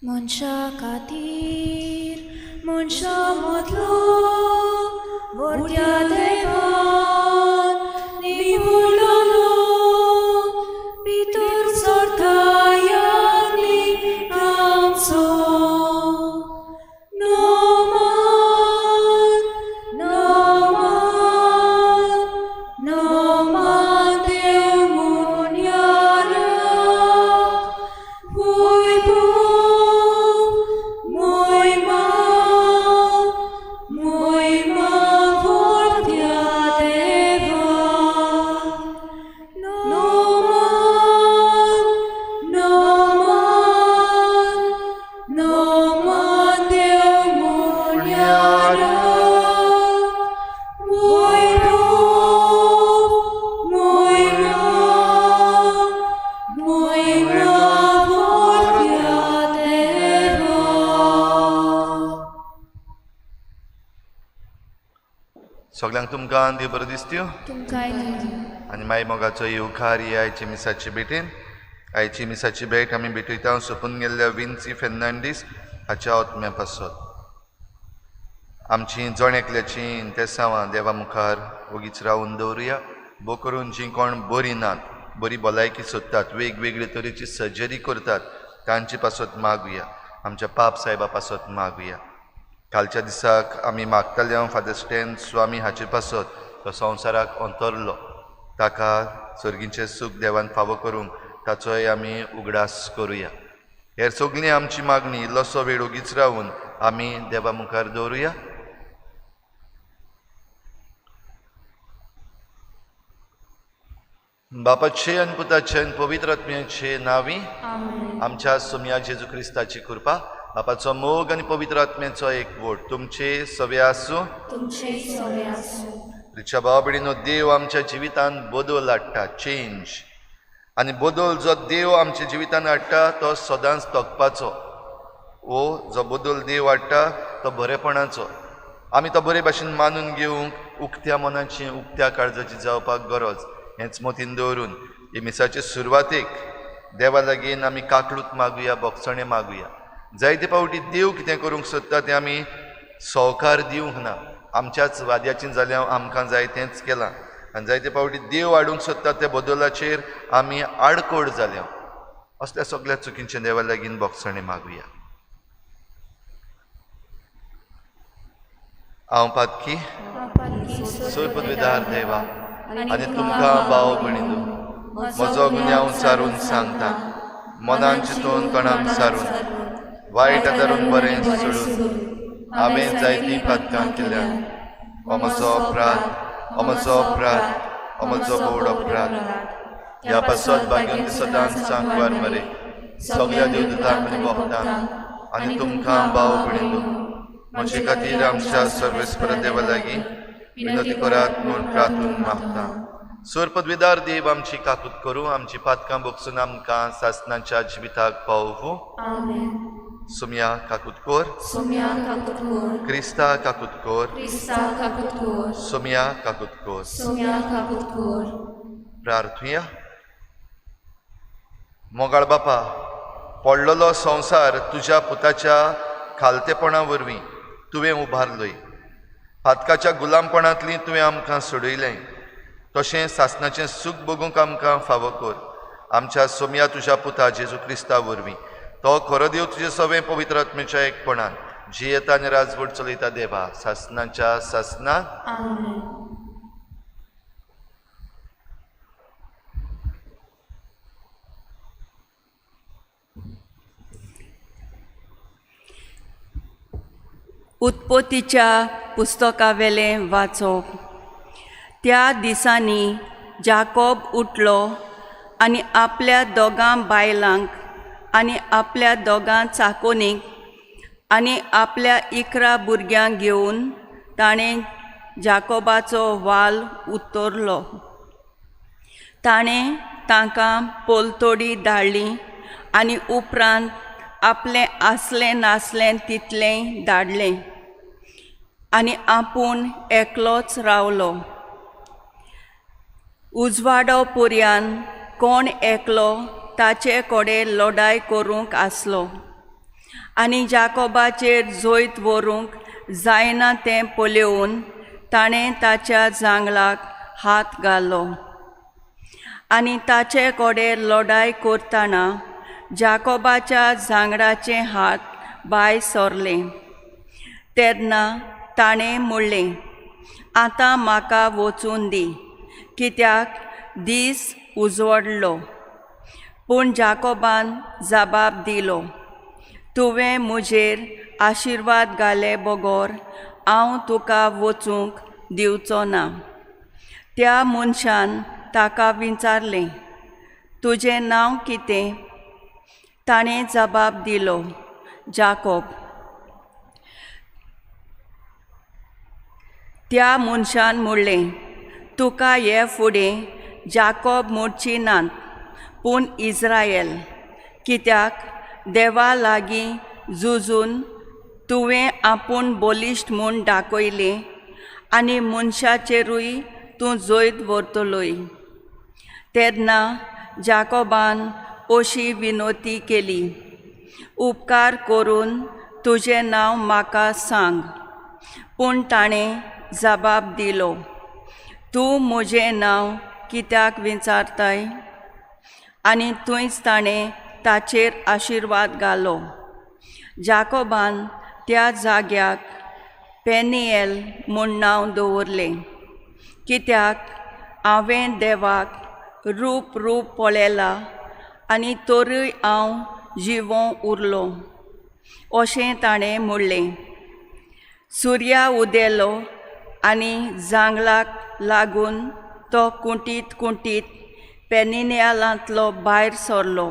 मनशा खातीर मनशा मदलो वर्त्या देवान निवडलो भितर सरतायानी आमचो नोमान नोमान नोमान देव मुन्यारा सगळ्यांक तुमकां देव बरो दिसत्यो तुमकांय आनी मागीर मोगाचो येवकार ही आयची मिसाची भेटेन. आयची मिसाची भेट आमी भेटयता सोंपून गेल्ल्या विन्सी फेर्नांडीस हाच्या आत्म्या पासत. आमची जोणेकल्याची इंतेसांवां देवा मुखार ओगीच रावून दवरुया. बो करून जीं कोण बरीं नात, बरी भलायकी सोदतात, वेगवेगळे तरेची सर्जरी करतात, तांचे पासत मागुया. आमच्या पाप सायबा पासत मागुया. कालच्या दिसाक आमी मागताले फादर स्टॅन स्वामी हाचे पासत तो संवसाराक अंतरलो. ताका सर्गीचें सूख देवान फावो करूंक ताचोय आमी उगडास करुया. हेर सगळी आमची मागणी इल्लोसो वेळ ओगीच रावून आमी देवा मुखार दवरुया. बापाचे आनी पुताचे आनी पवित्र आत्म्याचे नांवी आमच्या सोम्या जेजू क्रिस्ताची कृपा, बापाचो मोग आनी पवित्र आत्म्याचो एकवट तुमचे सवे आसूं. तुमच्या भाव भयणीनो, देव आमच्या जिवितांत बदल हाडटा, चेंज. आनी बदल जो देव आमच्या जिवितांत हाडटा तो सदांच तोखपाचो. वो जो बदल देव हाडटा तो बरेपणाचो. आमी तो बरे भाशेन मानून घेवंक उक्त्या मनाची उक्त्या काळजाची जावपाक गरज. हेंच मतीन दवरून हे मिसाचे सुरवातेक देवा लागीं आमी काकलूत मागुया, बोगसणे मागुया. जायते फावटी देव कितें करूंक सोदता तें आमी सवकार दिवंक ना. आमच्याच वाद्याचें जाल्यार आमकां जाय तेंच केलां. आनी जायते फावटी देव हाडूंक सोदता त्या बदलाचेर आमी आडकोड जाल्या. असल्या सगळ्या चुकींचे देवा लागीं बोगसणे मागुया. हांव पातकी सोय पदवीदार देवा आनी तुमकां भाव भयणीनो, म्हजो गुन्यांव सारून सांगता. मनान चिंतून कणान सारून वायट धरून बरें सोडून हांवें जायतीं पातकां केल्यान हो म्हजो अपराध, हो म्हजो अपराध, हो म्हजो बोड अपराध. ह्या पासत भाग्यून सदांच सांगवार मरे सगळ्या देवदूतांक आनी भक्तांक आनी तुमकां भाव भयणीनो, म्हजे खातीर आमच्या सर्वेस्पर देवा लागीं विनंती करात म्हूण प्रार्थून मागता. सोर पदवीदार देव आमची काकूत करूं, आमची पातकां बोगसून आमकां सासणाच्या जिविताक पावोवूं. सोम्या काकूत कोर, क्रिस्ता काकूत कोर, सोम्या काकूत कोर. प्रार्थुया. मोगाळ बापा, पडलेलो संवसार तुज्या पुताच्या खालतेपणा वरवीं तुवें उबारलोय. पातकाच्या गुलामपणांतलीं तुवें आमकां सोडयलें. तशें सासणाचें सूख बगूंक आमकां फावो कर. आमच्या सोम्या तुज्या पुता जेजू क्रिस्ता वरवीं तो खरो देव तुजे सवें पवित्र आत्म्याच्या एकपणान जियेता आनी राजवट चलयता देवा सासणाच्या सासणाक. उत्पत्तीच्या पुस्तकावेलें वाचप. त्या दिसांनी जाकोब उठलो आनी आपल्या दोगां बायलांक आनी आपल्या दोगां चाकोनीक आनी आपल्या 11 भुरग्यांक घेवन ताणें जाकोबाचो वाल उतरलो. ताणें तांकां पोलतोडी धाडली आनी उपरांत आपलें आसलें नासलें तितलें धाडलें आनी आपूण एकलोच रावलो. उजवाडो पर्यान कोण एकलो ताचे कोडे लढाय करूंक आसलो. आनी जाकोबाचेर जोयत व्हरूंक जायना तें पळोवन ताणें ताच्या जांगलाक हात घालो आनी ताचे कडेन लढाय करतना जाकोबाच्या जांगडाचे हात भायर सरले तेन्ना ताणें म्हणलें, आतां म्हाका वचून दी, कित्याक दीस उजवडलो. पूण जाकोबान जबाब दिलो, तुवें म्हजेर आशिर्वाद घाले बगोर हांव तुका वचूंक दिवचो ना. त्या मनशान ताका विचारलें, तुजें नांव कितें? ताणें जबाब दिलो, जाकोब. त्या मनशान म्हणलें, तुका हे फुडें जाकोब म्हणची नात पूण इस्रायल, कित्याक देवा लागीं झुजून तुवें आपूण बलिश्ट म्हूण दाखयलें आनी मनशाचेरूय तूं जोयत व्हरतलोय. तेन्ना जाकोबान अशी विनोती केली, उपकार करून तुजें नांव म्हाका सांग. पूण ताणें जबाब दिलो, तूं म्हजें नांव कित्याक विचारताय? आनी थंयच ताणें ताचेर आशिर्वाद घालो. जाकोबान त्या जाग्याक पेनिएल म्हूण नांव दवरलें, कित्याक हांवें देवाक रूप पळयलां आनी तोरूय हांव जिवो उरलो. अशें ताणें म्हणलें. सुर्या उदेलो आनी जांगलाक लागून तो कुंटीत पेनिनियालांतलो भायर सरलो.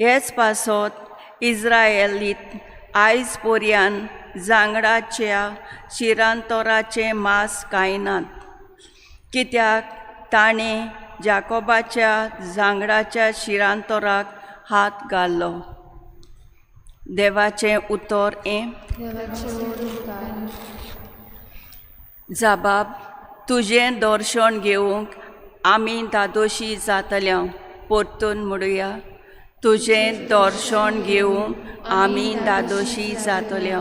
हेच पासत इस्रायलीत आयज पर्यान जांगडाच्या शिरांतोराचें मांस खायनात, कित्याक ताणें जाकोबाच्या जांगडाच्या शिरांतोराक हात घालो. देवाचें उतर हें. जबाब, तुजें दर्शन घेवंक आमी दादोशी जातल्या. परतून म्हणुया, तुजें दर्शन घेवंक आमी दादोशी जातल्या.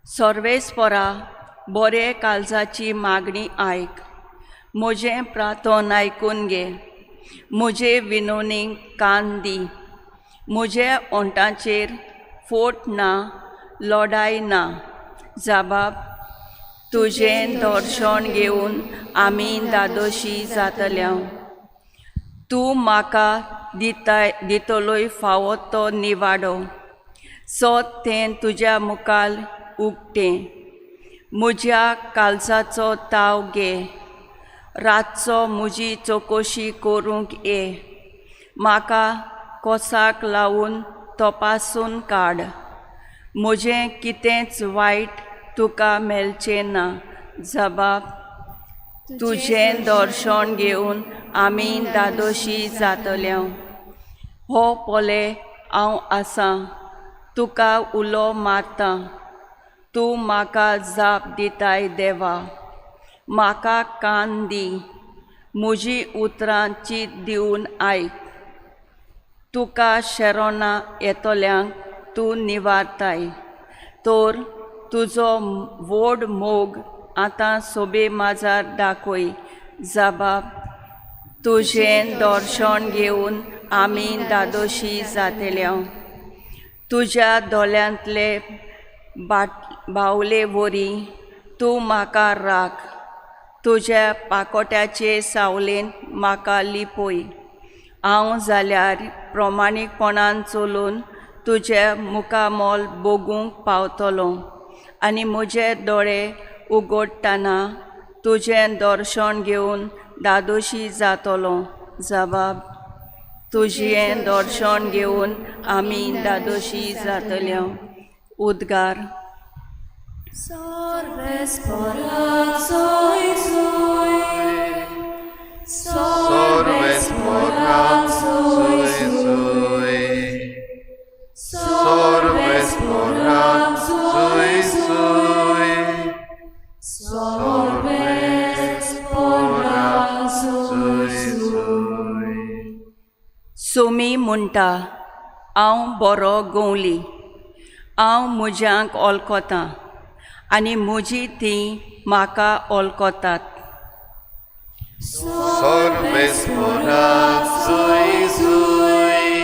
सर्वेस्परा बरे काळजाची मागणी आयक. म्हजें प्रार्थन आयकून घे. म्हजे विनवणेक कान दी. म्हजे ओंठांचेर फोट ना, लढाय ना. जबाब, तुजें दर्शन घेवन आमी दादोशी जातल्या. तूं म्हाका दितलोय फावो तो निवाडो. सोद तें तुज्या मुखार उक्तें. म्हज्या काळजाचो ताव घे. रातचो म्हजी चवकशी करूंक ये. म्हाका कोसाक लावून तपासून काड. म्हजें कितेंच वायट तुका मेळचें ना. जबाब, तुजें दर्शन घेवन आमी दादोशी जातल्या. हो पोले हांव आसां, तुका उलो मारतां. तूं म्हाका जाप दिताय देवा. म्हाका कान दी. म्हजी उतरां चीत दिवन आयक. तुका शेरोना येतोल्यांक तूं निवारताय. तर तुजो व्हड मोग आतां सोबे माजार दाखय. जबाब, तुजें दर्शन घेवन आमी दादोशी जातल्या. तुज्या दोळ्यांतले बावले वरी तूं म्हाका राख. तुज्या पाकोट्याचे सावलेन म्हाका लिपय. हांव जाल्यार प्रमाणीकपणान चलून तुजें मुखामोल बोगूंक पावतलों आनी म्हजे दोळे उगडटना तुजें दर्शन घेवन दादोशी जातलों. जबाब, तुजें दर्शन घेवन आमी दादोशी जातल्या. उद्गार. सर्वेस्पराक सोय सोय. सर्वेस्पराक सोय सोय. सर्वेस्पराक सोय सोय. सर्वेस्पराक सोय सोय. सोमी म्हणटा, हांव बरो गवली. हांव म्हज्यांक वळखतां आनी म्हजी तीं म्हाका वळखतात. Sorvesporat sui sui.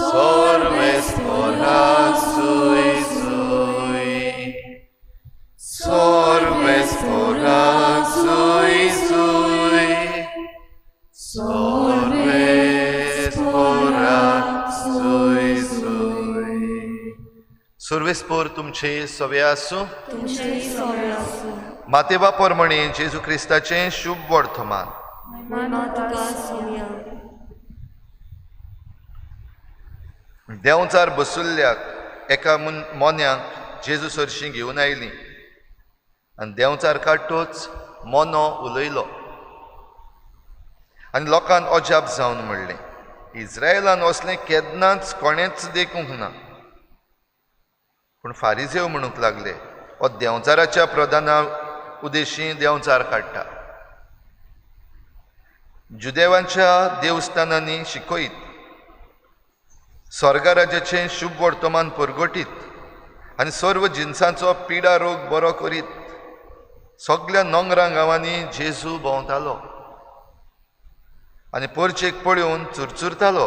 Sorvesporat sui sui. Sorvesporat sui sui. Sorvesporat sui sui. Sorvespor तुमचे सवे आसूं. मातेवा परमणी जेजू क्रिस्ताचें शुभ वर्तमान. देंवचार बसुल्ल्याक एका मोन्यांक जेजू सरशीं घेवन आयलीं आनी देंवचार काडटोच मोनो उलयलो आनी लोकांक अजाप जावन म्हणलें, इस्रायेलान असलें केन्नाच कोणेंच देखूंक ना. पूण फारिजेव म्हणूंक लागले, हो देंवचाराच्या प्रधाना उद्देशीं देंवचार काडटा. जुदेवांच्या देवस्थानांनी शिकयत, स्वर्गा राज्याचें शुभ वर्तमान परगटीत आनी सर्व जिन्सांचो पिडा रोग बरो करीत सगळ्या नोंगरां गांवांनी जेजू भोंवतालो आनी परचेक पळयोवन चुरचुरतालो,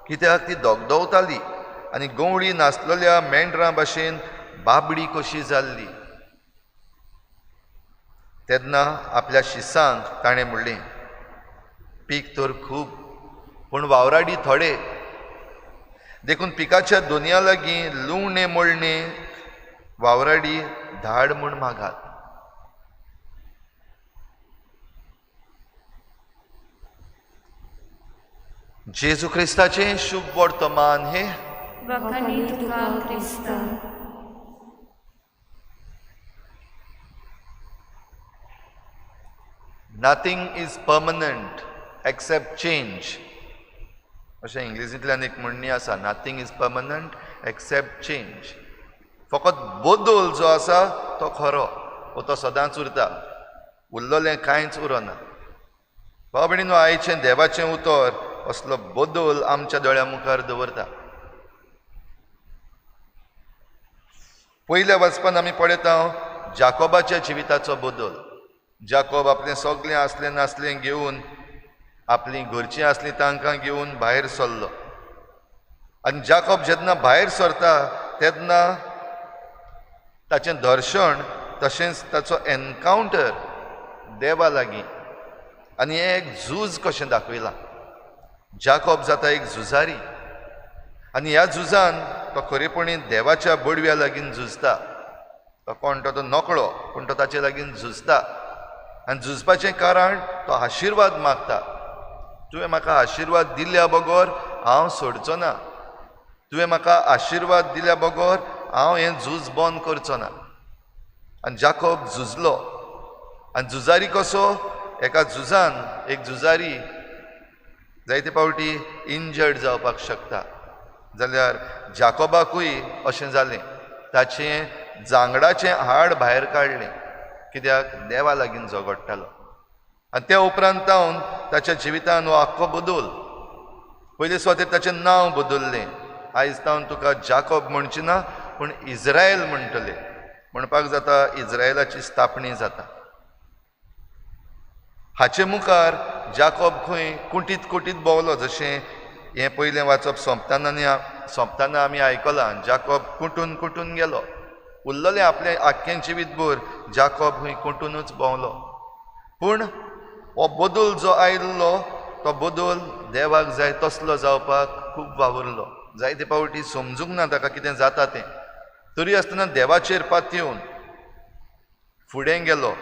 कित्याक ती दोगदोवताली आनी गवळी नासलेल्या मेंढरां भाशेन बाबडी कशी जाल्ली. तेन्ना आपल्या शिसांक ताणें म्हणलें, पीक तर खूब पूण वावराडी थोडे, देखून पिकाच्या दोनया लागीं लुवणे मळणे वावराडी धाड म्हूण मागात. जेजू क्रिस्ताचें शुभ वर्तमान हे. Nothing is permanent except change. अशें इंग्लिशींतल्यान एक म्हणणी आसा, nothing is permanent except change. फकत बदल जो आसा तो खरो, तो सदांच उरता, उरलेलें कांयच उरना. भाव भयणीनो, आयचें देवाचें उतर असलो बदल आमच्या दोळ्या मुखार दवरता. पयल्या वाचपान आमी पळयता जाकोबाच्या जिविताचो बदल. जाकोब आपलें सगळें आसलें नासलें घेवन, आपलीं घरचीं आसलीं तांकां घेवन भायर सरलो. आनी जाकोब जेन्ना भायर सरता तेन्ना ताचें दर्शन तशेंच ताचो एनकावंटर देवा लागीं आनी हें एक झूज कशें दाखयलां. जाकोब जाता एक झुजारी आनी ह्या झुजान तो खरेपणी देवाच्या बडव्या लागीं झुजता. तो कोण तो नकळो, पूण तो ताचे लागीं झुजता आनी झुजपाचें कारण तो आशिर्वाद मागता. तुवें म्हाका आशिर्वाद दिल्या बगोर हांव सोडचो ना, तुवें म्हाका आशिर्वाद दिल्या बगोर हांव हें झूज बंद करचो ना. आनी जाकोब झुजलो आनी झुजारी कसो, एका झुजान एक झुजारी जायते फावटी इंजर्ड जावपाक शकता. जाल्यार जाकोबाकूय अशें जालें, ताचें जांगडाचें हाड भायर काडलें, कित्याक देवा लागीं झगडटालो. आनी त्या उपरांत जावन ताच्या जिवितान हो आख्खो बदल. पयले सुवातेर ताचें नांव बदल्लें. आयज जावन तुका जाकोब म्हणची ना, पूण इज्रायल म्हणटले. म्हणपाक जाता इज्रायलाची स्थापणी जाता. हाचे मुखार जाकोब खंय कुंटीत कुंटीत भोंवलो. जशें हें पयलें वाचप सोंपतना आमी आयकलां, जाकोब कुंटून कुंटून गेलो. उरलेलें आपलें आख्खें जिवीतभर जाकोब खंय कुंटूनूच भोंवलो. पूण हो बदल जो आयिल्लो तो बदल देवाक जाय तसलो जावपाक खूब वावुरलो. जायते फावटी समजूंक ना ताका कितें जाता तें. तरी आसतना देवाचेर पातयेवन फुडें गेलो.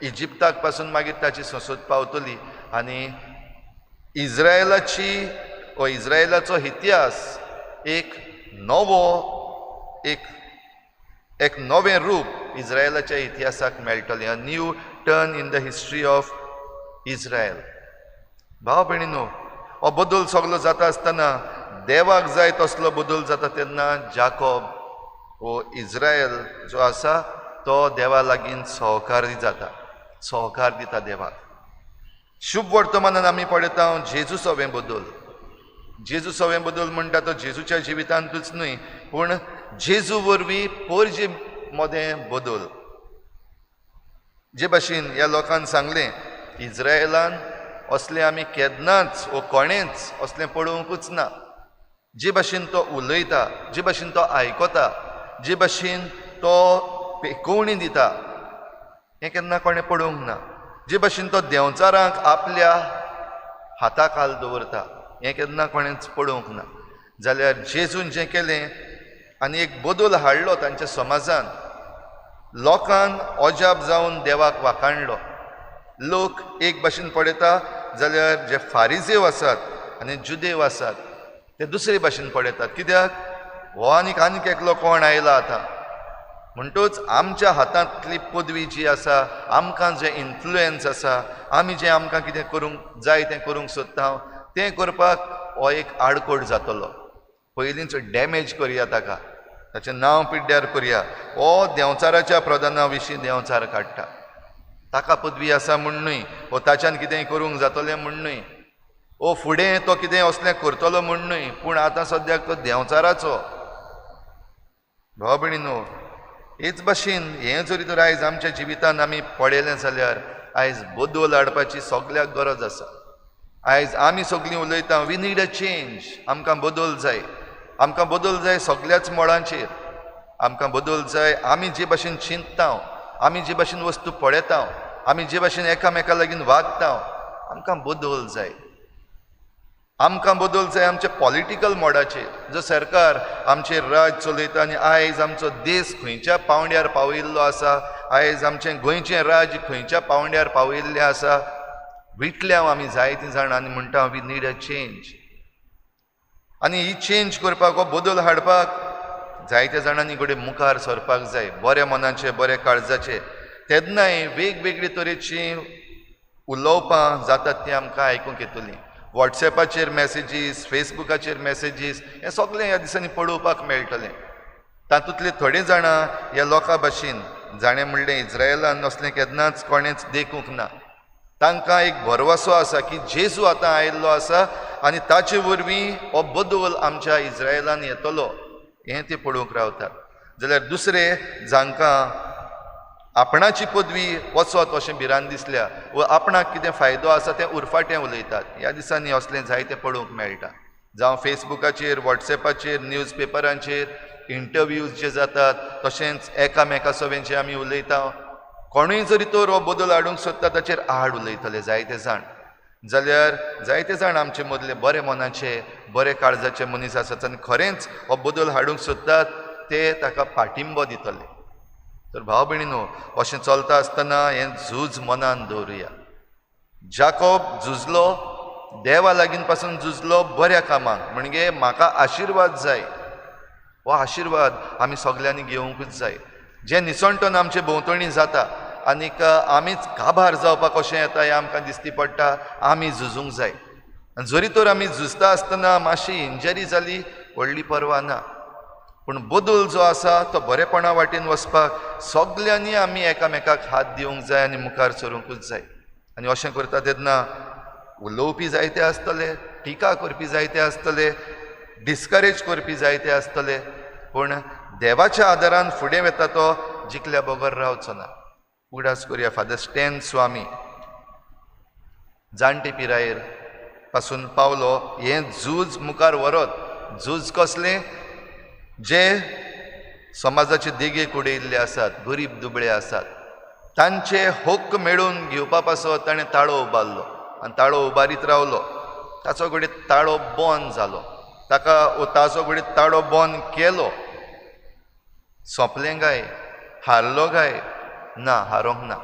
इजिप्ताक पासून मागीर ताची संसद पावतली आनी इज्रायलाचो इतिहास एक नवें रूप इज्रायलाच्या इतिहासाक मेळटलें. A new turn in the history of Israel. भाव भयणीनो, हो बदल सगळो जाता आसतना देवाक जाय तसलो बदल जाता तेन्ना जाकोब हो इज्रायल जो आसा तो देवा लागीं सहकारी जाता, सहकार दिता देवाक. शुभ वर्तमानान आमी पळयता जेजूचो हें बदल. जेजू सगळें बदल म्हणटा तो जेजूच्या जिवितांतूच न्हय, पूण जेजू वरवीं पोरजे मोदें बदल. जे भाशेन ह्या लोकांक सांगलें, इज्रायेलान असलें आमी केन्नाच वो कोणेंच असलें पळोवंकूच ना. जे भाशेन तो उलयता, जे भाशेन तो आयकता, जे भाशेन तो पेकोवणी दिता, हें केन्ना कोणें पळोवंक ना. जे भाशेन तो देंवचारांक आपल्या हाता खाल दवरता, हें केन्ना कोणेंच पळोवंक ना. जाल्यार जेजून जें केलें आनी एक बदल हाडलो तांच्या समाजान, लोकांक अजाप जावन देवाक वाखाणलो. लोक एक भाशेन पळयता जाल्यार जे फारिजेव आसात आनी जुदेव आसात ते दुसरे भाशेन पळयतात. कित्याक हो आनीक एकलो कोण आयला आतां म्हणटूच आमच्या हातांतली पदवी जी आसा, आमकां जे इन्फ्लुएन्स आसा, आमी जें आमकां कितें करूंक जाय तें करूंक सोदता तें करपाक हो एक आडकोड जातलो. पयलींच डॅमेज करया ताका, ताचें नांव पिड्ड्यार करया. हो देंवचाराच्या प्रधाना विशीं देंवचार काडटा. ताका पदवी आसा म्हूण न्हय, वो ताच्यान कितेंय करूंक जातलें म्हूण न्हय, वो फुडें तो कितें असलें करतलो म्हूण न्हय, पूण आतां सद्याक तो देंवचाराचो. भाव भयणीनो, हेच भाशेन हें जरी तर आयज आमच्या जिवितांत आमी पळयलें जाल्यार आयज बदल हाडपाची सगल्याक गरज आसा. आयज आमी सगळीं उलयता वी नीड अ चेंज, आमकां बदल जाय. आमकां बदल जाय सगल्याच मोडांचेर. आमकां बदल जाय आमी जे भाशेन चिंतता, आमी जे भाशेन वस्तू पळयता, आमी जे भाशेन एकामेका लागीं वागता, आमकां बदल जाय. आमकां बदल जाय आमच्या पॉलिटिकल मोडाचेर. जो सरकार आमचेर राज चलयता आनी आयज आमचो देश खंयच्या पावंड्यार पावयिल्लो आसा, आयज आमचें गोंयचें राज खंयच्या पावंड्यार पावयिल्लें आसा, विटल्या आमी जायतीं जाण आनी म्हणटा वी नीड अ चेंज. आनी ही चेंज करपाक, हो बदल हाडपाक जायत्या जाणांनी घडये मुखार सरपाक जाय, बऱ्या मनाचे, बऱ्या काळजाचे. तेन्नाय वेगवेगळी तरेचीं उलोवपां जातात तीं आमकां आयकूंक येतलीं. वॉट्सॅपाचेर मॅसेजीस, फेसबुकाचेर मॅसेजीस, हें सगळें ह्या दिसांनी पळोवपाक मेळटलें. तातूंतले थोडे जाणां ह्या लोकां भाशेन, जाणें म्हणलें इज्रायेलान असलें केन्नाच कोणेंच देखूंक ना, तांकां एक भरवसो आसा की जेजू आतां आयिल्लो आसा आनी ताचे वरवीं हो बदल आमच्या इज्रायेलान येतलो, हें ते पळोवंक रावतात. जाल्यार दुसरे जांकां आपणाची पदवी वचत अशें भिरांत दिसल्या, व आपणाक कितें फायदो आसा तें उरफाटें उलयतात. ह्या दिसांनी असलें जायतें पळोवंक मेळटा. जावं फेसबुकाचेर, वॉट्सॅपाचेर, न्यूज पेपरांचेर इंटरव्यूज जे जातात, तशेंच एकामेका सवेंचें आमी उलयता. कोणूय जरी तर हो बदल हाडूंक सोदता ताचेर आड उलयतले जायते जाण. जाल्यार जायते जाण आमचे मदले बरे मनाचे, बरे काळजाचे मनीस आसात आनी खरेंच हो बदल हाडूंक सोदतात, ते ताका पाठिंबो दितले. तर भाव भयणीनो, अशें चलता आसतना हें झूज मनान दवरुया. जाकोब झुजलो, देवा लागीं पासून झुजलो बऱ्या कामाक, म्हणजे म्हाका आशिर्वाद जाय. हो आशिर्वाद आमी सगल्यांनी घेवंकूच जाय. जें निसणटोन आमचे भोंवतणी जाता आनीक आमीच काबार जावपाक कशें येता हें आमकां दिसती पडटा, आमी झुजूंक जाय. आनी जरी तर आमी झुजता आसतना मातशी इंजरी जाली व्हडली पर्वा ना, पूण बदल जो आसा तो बरेपणा वाटेन वचपाक सगल्यांनी आमी एकामेकाक हात दिवंक जाय आनी मुखार सरूंकूच जाय. आनी अशें करता तेन्ना उलोवपी जायते आसतले, टिका करपी जायते आसतले, डिस्करेज करपी जायते आसतले, पूण देवाच्या आदारान फुडें वता तो जिखल्या बगर रावचो ना. उडास करुया. फादर स्टॅन स्वामी जाणटे पिरायेर पासून पावलो. हें झूज मुखार व्हरत, झूज कसलें? जे समाजाचे देगे कुडयिल्ले आसात, गरीब दुबळे आसात, तांचे हक्क मेळून घेवपा पासत ताणें ताळो उबारलो आनी ताळो उबारीत रावलो. ताचो घडये ताळो बंद जालो. ताका ताचो घडये ताळो बंद केलो. सोंपलें काय? हारलो काय? ना, हारोंक ना.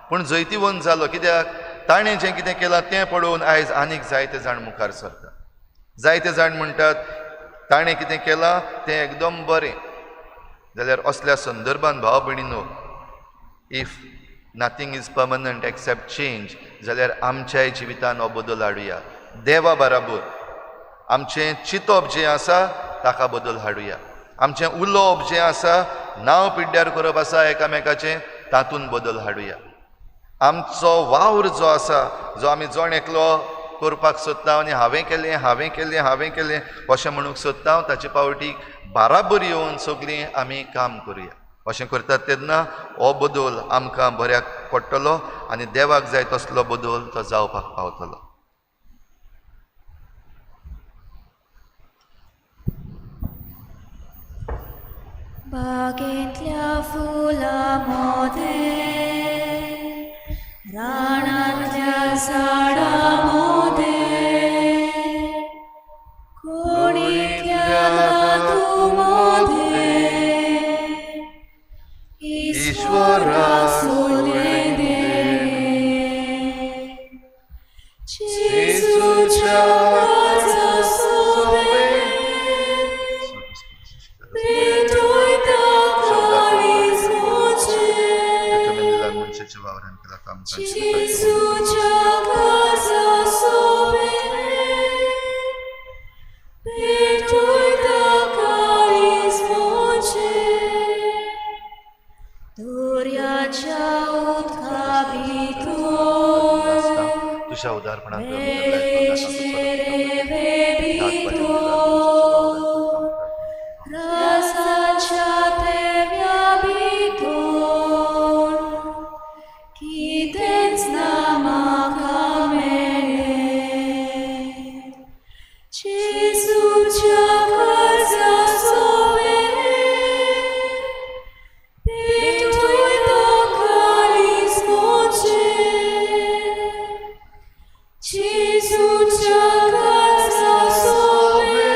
पूण जैतिवंत जालो. कित्याक? ताणें जें कितें केलां तें पळोवन आयज आनीक जायते जाण मुखार सरता. जायते जाण म्हणटात ताणें कितें केलां तें एकदम बरें. जाल्यार असल्या संदर्भान भाव भयणीनो, if nothing is permanent except change, जाल्यार आमच्याय जिवितान हो बदल हाडुया. देवा बराबर आमचें चिंतप जें आसा ताका बदल हाडुया. आमचें उलोवप जें आसा, नांव पिड्ड्यार करप आसा एकामेकाचें, तातूंत बदल हाडुया. आमचो वावर जो आसा, जो आमी जण एकलो करपाक सोदता आनी हांवें केलें अशें म्हणूंक सोदता ताचे पावटीक बाराबर येवन सगळीं आमी काम करुया. अशें करतात तेन्ना हो बदल आमकां बऱ्याक पडटलो आनी देवाक जाय तसलो बदल तो जावपाक पावतलो. बागेंतल्या फुलां मोदें, रानांतल्या झाडां मोदें, कोणींतल्या धातू मोदें, ईश्वरा सोदलें दें. जेजूच्या काळजा सोबे Jesucia casa sobe, Betuita caris moce, Doriacia ut capitor, तुझ्या उदारपणात Recere bebitor, Rasacia te viabitor, Kitens namaka mele, Jesucia carza sobe, Betuita caris moce, Jesucia carza sobe,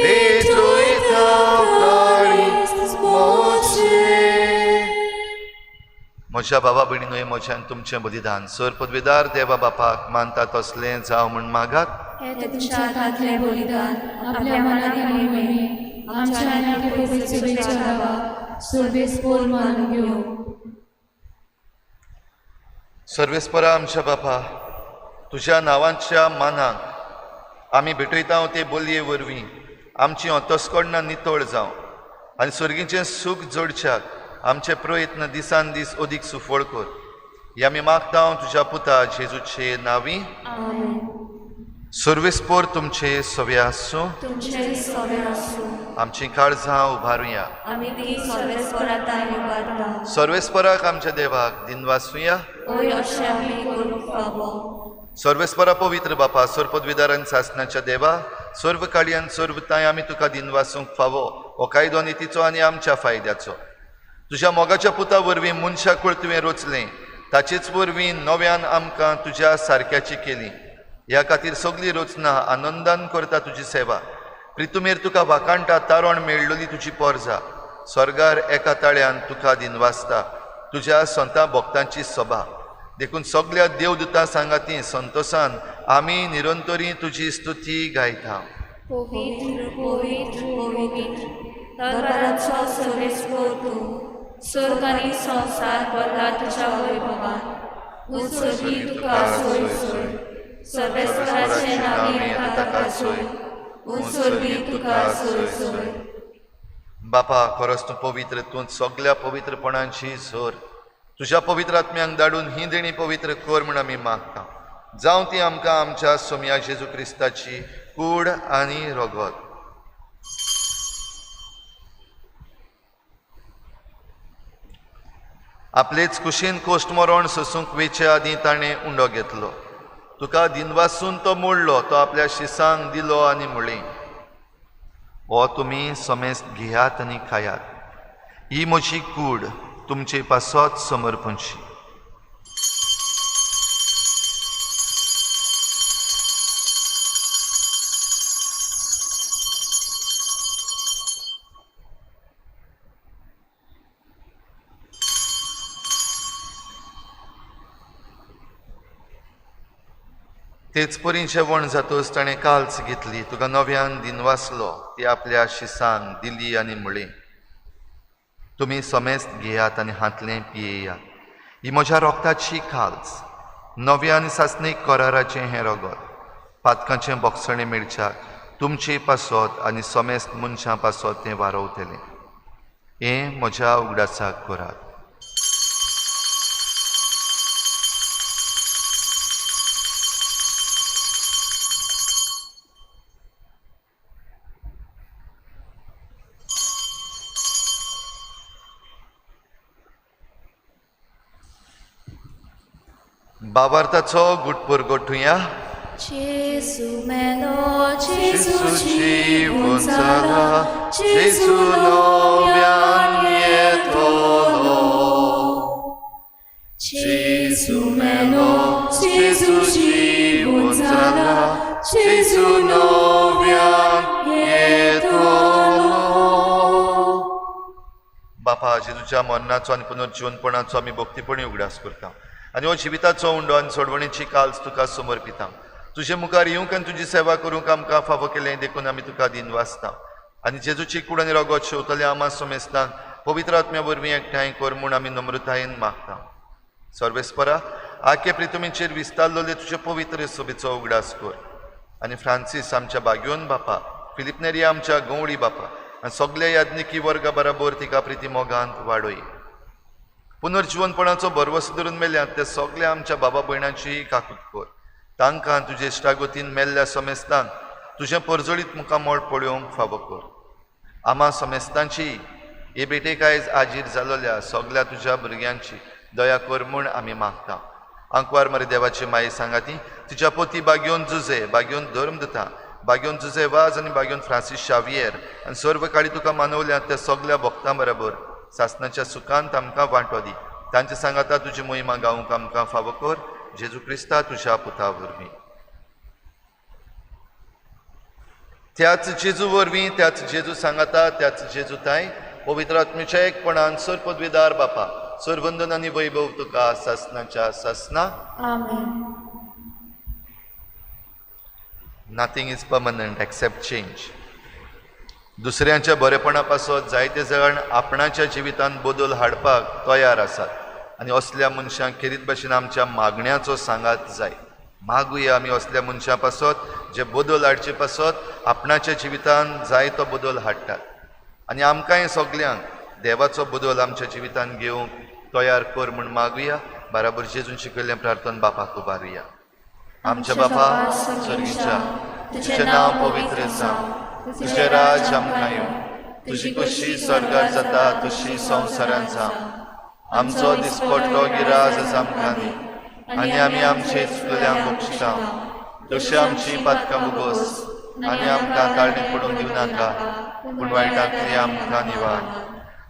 Betuita caris moce. म्हज्या बाबा भयणींनो, म्हज्यान तुमचें बलिदान सर पदवीदार देवा बापाक मानता तसलें जावं म्हण मागात. हे तुमच्या हातांतलें बलिदान आपल्या मनांत आनी मेळ्ळें, आमच्या आनी आपल्या पवित्र सेवेच्या नांवा सर्वेस पोल मानून घेवं. सर्वेस्परा आमच्या बापा, तुज्या नांवाच्या मानाक आमी भेटयता ते बोलये वरवीं आमची अंतस्करणां नितळ जावं आनी सर्गीचें सूख जोडच्याक आमचे प्रयत्न दिसान दीस अदीक सुफळ कर. हे आमी मागता तुज्या पुता जेजूचे नांवी. सर्वेस्पर तुमचे सवे आसूं. तुमचे सवे आसूं. आमची काळजां उबारुया. आमी ती सर्वेस्पराताय उबारता. सर्वेस्पराक आमच्या देवाक दिनवासुया. ओय अशें आमी करूंक फावो. सर्वेस्परा पवित्र बापा, सर्पदविदारान सासनाच्या देवा, सर्व काळयान सर्वताय आमी तुका दिनवासूंक फावो. हो कायदो नितीचो आनी आमच्या फायद्याचो. तुज्या मोगाच्या पुता वरवीं मनशाक तुवें रचलें, ताचेच वरवीं नव्यान आमकां तुज्या सारक्याची केली. ह्या खातीर सगळीं रचना आनंदान करता तुजी सेवा. प्रितुमेर तुका वाकाणटा तारण मेळ्ळली तुजी पोरजा. स्वर्गार एका ताळ्यान तुका दिनवासता तुज्या संता भक्तांची सभा. देखून सगळ्या देवदूतां सांगाती संतोषान आमी निरंतरी तुजी स्तुती गायता. पवित्र पवित्र पवित्र दरबाराचो सर्वेस्पर तूं, स्वर्ग आनी संवसार भरला तुज्या वैभवान. उत्सर्गी तुका सोय सोय, सर्वेस्पराचे नांवी येता ताका सोय. उत्सर्गी तुका सोय सोय. बापा, खरोच तूं पवित्र, तूं सगळ्या पवित्रपणांची झर तुज्या पवित्र आत्म्यांक धाडून ही देणी पवित्र कर म्हण आमी मागता. जावं ती आमकां आमच्या सोम्या जेजू क्रिस्ताची कूड आनी रगत. आपलेच कुशीन कोश्ट मरण सोसूंक वेचे आदीं ताणें उंडो घेतलो. तुका दिनवासून तो मोडलो, तो आपल्या शिसांक दिलो आनी म्हळें, हो तुमी समेस्त घेयात आनी खायात. ही म्हजी कूड तुमचे पासत समर्पणची. तेच परी जेवण जातोच ताणें काल्च घेतली, तुका नव्यान दिनवासलो, ती आपल्या शिसांक दिली आनी म्हळें, तुमी समेस्त घेयात आनी हातलें पियेयात. ही म्हज्या रोगताची काल्च, नव्यान सासणीक कराराचें हें रगत. पातकांचें बोगसणें मेळच्याक तुमचे पासत आनी समेस्त मनशां पासत तें वारवतलें. हें म्हज्या उगडासाक करात. भावार्थाचो गुटपूर गोठुया. जेसू मेलो, जेसू जीवन जाला, जेसू नव्यान येतलो. जेसू मेलो, जेसू जीवन जाला, जेसू नव्यान येतलो. बापा, जेजूच्या मरणाचो आनी पुनर्जीवनपणाचो आमी भक्तीपणी उगडास करता आनी हो जिविताचो उंडो आनी सोडवणेची काल्स तुका समर्पिता. तुजे मुखार येवंक आनी तुजी सेवा करूंक आमकां फावो केलें देखून आमी तुका दिन वाचता आनी जेजूची कूड आनी रगत शेवतले आमा समेस्तांक पवित्र आत्म्या वरवीं एकठांय कर म्हूण आमी नम्रतायेन मागता. सर्वेस्परा, आखे प्रितुमेचेर विस्तारलोले तुजे पवित्र सोबेचो उगडास कर आनी फ्रांसीस आमच्या बागयोन बापा, फिलिप नेरिया आमच्या गवळी बापा आनी सगळ्या याज्ञिकी वर्गा बराबर तिका प्रिती मोगांत वाडोय. पुनर्जीवनपणाचो भरवस धरून मेल्यात ते सगळ्या आमच्या बाबा भयणांची काकूट कर. तांकां तुजे इश्टागतीन मेल्ल्या समेस्तांक तुजें परजळीत मुखार मोड पळोवंक फावो कर. आमा समेस्तांची हे बेटेक आयज आजीर जालोल्या सगळ्या तुज्या भुरग्यांची दया कर म्हूण आमी मागता. आंकवार मरे देवाची माये सांगाती तिच्या पोती बागयोन जुजे, बागयोन धर्मदता, बागयोन जुजे वाज आनी बागयोन फ्रांसीस शावियर आनी सर्व काळी तुका मानवल्या त्या सगळ्या भक्तां बरोबर सासणाच्या सुखांत आमकां वांटो दी. तांचे सांगाता तुजी मोहिमा गावूंक आमकां फावो कर. जेजू क्रिस्ता तुज्या पुता वरवीं. त्याच जेजू वरवीं, त्याच जेजू सांगाता, त्याच जेजू ताय पवित्र आत्म्याच्या एकपणान सर पदवीदार बापा, सर वंदन आनी वैभव तुका सासणाच्या सासना. आमेन. Nothing is permanent except change. दुसऱ्यांच्या बरेपणा पासत जायते जाण आपणाच्या जिवितांत बदल हाडपाक तयार आसात आनी असल्या मनशांक खेरीत भाशेन आमच्या मागण्याचो सांगात जाय. मागुया आमी असल्या मनशां पासत जे बदल हाडचे पासत आपणाच्या जिवितांत जाय तो बदल हाडटात आनी आमकांय सगल्यांक देवाचो बदल आमच्या जिवितांत घेवंक तयार कर म्हूण मागुया. बराबर जेजून शिकयल्लें प्रार्थना बापाक उबारुया. आमच्या बापा स्वर्गीच्या, तुजें नांव पवित्र जावं, तुजें राज आमकां येवं, तुजी कशी स्वर्गार जाता तशी संवसारांत जावं. आमचो दिसपट्टो गिराज आसा आमकां दी आनी आमी आमचे चुकल्यांक बक्षिता तशी आमची पातकां बुगोस आनी आमकां काळणी पडूंक दिवं नाका पूण वायटांतली आमकां निवार.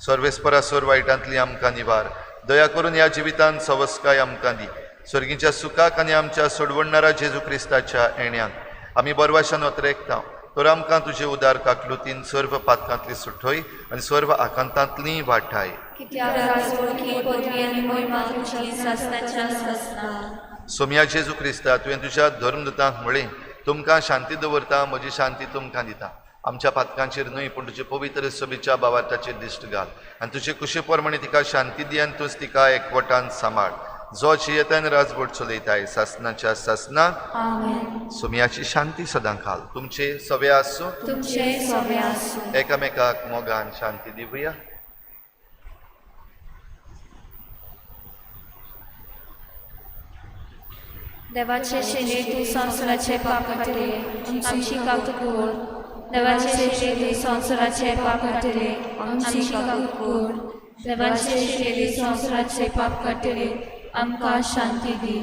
सर्वेस्परा सर वायटांतली आमकां निवार. दया करून ह्या जिवितांत सवस्काय आमकां दी. स्वर्गीच्या सुखाक आनी आमच्या सोडवणारा जेजू क्रिस्ताच्या येण्याक आमी बरवाशान वतरेकता. तर आमकां तुजे उदार काकलुतीन सर्व पातकांतली सुटोय आनी सर्व आकांतांतली वाटाय. सोम्या जेजू क्रिस्ता, तुवें तुज्या धर्मदूतांक म्हळें तुमकां शांती दवरता, म्हजी शांती तुमकां दिता. आमच्या पातकांचेर न्हय पूण तुजे पवित्र सोबेच्या भावार्थाचेर दिश्ट घाल आनी तुजे कुशे प्रमाणे तिका शांती दी आनी तूंच तिका एकवटान सांबाळ. जो जियेतान राजवट चलयताय सासणाच्या सासना. सोम्याची शांती सदां घाल. तुमचे सवे आसूं, एकामेकाक मोगान शांती दिवया. देवाचे शेजे तू संवसाराचे पाप काडले, आमची काकूट कर. देवाचे शेजे तू संवसाराचे पाप काडले, आमची काकूट कर. देवाचे शेजे संवसाराचे पाप काडले, आमकां शांती दी.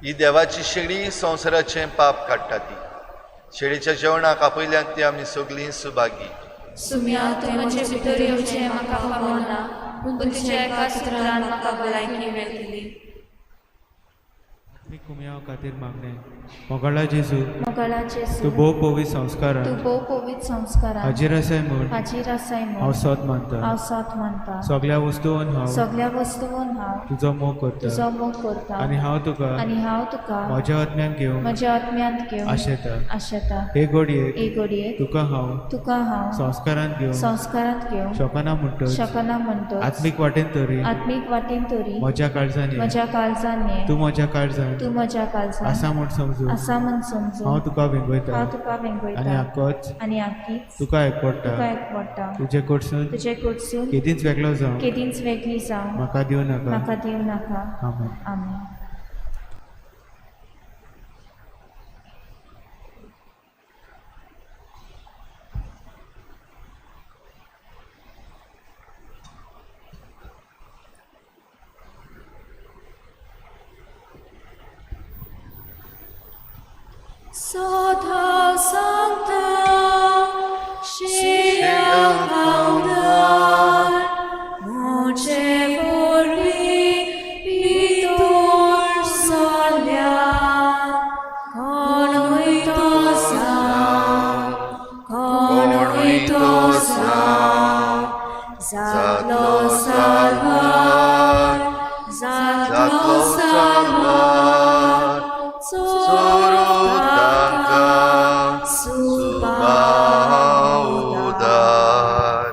ही देवाची शेळी संवसाराचें पाप काडटा ती. शेळीच्या जेवणाक आपयल्यांत ती आमी सगळीं सुभागी. सुम्या तूं म्हजे भितर येवचें म्हाका फावना, पूण तुज्या एका उतरान म्हाका भलायकी मेळटली. कुम्या खातीर मागणें. मोगाळा जेजू, मोगाळाचे तूं भोव पवित्र संस्कारान तूं भोव पवित्र संस्कारान हाजीर आसाय म्हूण हाजीर आसाय म्हूण हांव सत मानता. हांव सत मानता. सगळ्या वस्तूंत हांव सगळ्या वस्तूंत हांव तुजो मोग करता तुजो मोग करता आनी हांव तुका म्हज्या आत्म्यान घेवंक म्हज्या आत्म्यांत घेवंक आशेता. हे घडयेक हे घडयेक तुका हांव संस्कारांत घेवंक शकना म्हणटच आत्मीक वाटेन तरी म्हज्या काळजांनी तूं म्हज्या काळजांत आसा म्हूण समजून हांव तुका वेंगयता आनी आख्खीच तुका एकवडटा. तुजे कडसून केदींच वेगळी जावं म्हाका दिवं नाका. आमेन. कृपा उदार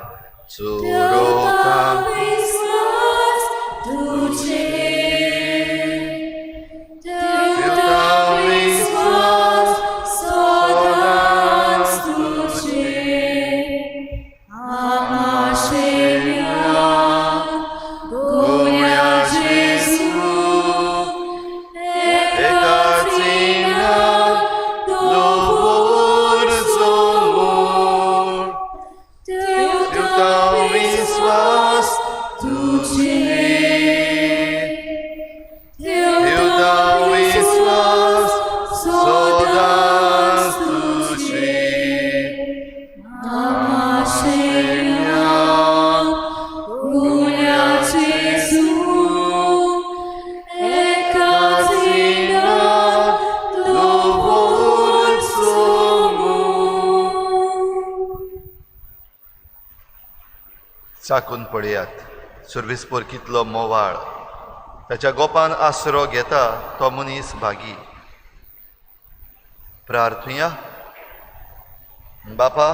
चोरोता विश्वास तुझे देवता विश्वास सदांच तुझे आमाशेया गोया जेसू एकाची दोर समोर देवता विश्वास तुझे देवता विश्वास सदांच तुझे आमाशेया गोया जेसू एकाची दोर समोर चाकून पळयात सुर्विस्पोर कितलो मोवाळ ताच्या गोपान आसरो घेता तो मनीस भागी प्रार्थुया बापा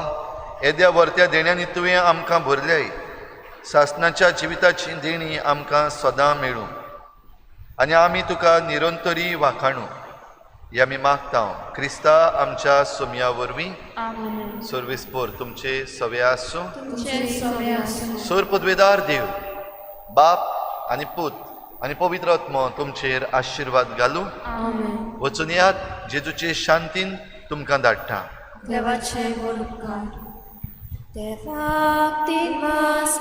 येद्या वर्त्या देण्यांनी तुवें आमकां भरल्याय सासणाच्या जिविताची देणी आमकां सदां मेळूं आनी आमी तुका निरंतरी वाखाणू हे आमी मागता क्रिस्ता आमच्या सोमया वरवीं आमेन सुर्विस्पोर तुमचे सवे आसूं तुझे सवे आसूं सोर पदवेदार देव बाप आनी पूत आनी पवित्र आत्मो तुमचेर आशिर्वाद घालूं आमेन वचून यात जेजूचे शांतीन तुमकां धाडटा देवाचे बोलकार देवाक दिवस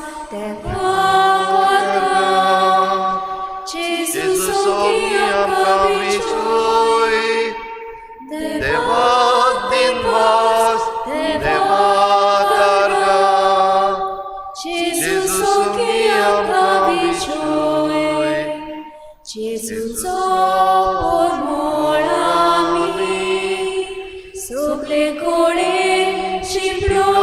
देवाक जेजू सोगी आमकां विचोय देवाक दिनवास देवाक आर्गा जेजू सोगी आमकां विचोय जेजूचो परमोळ आमी सगळे कोडे शिपडो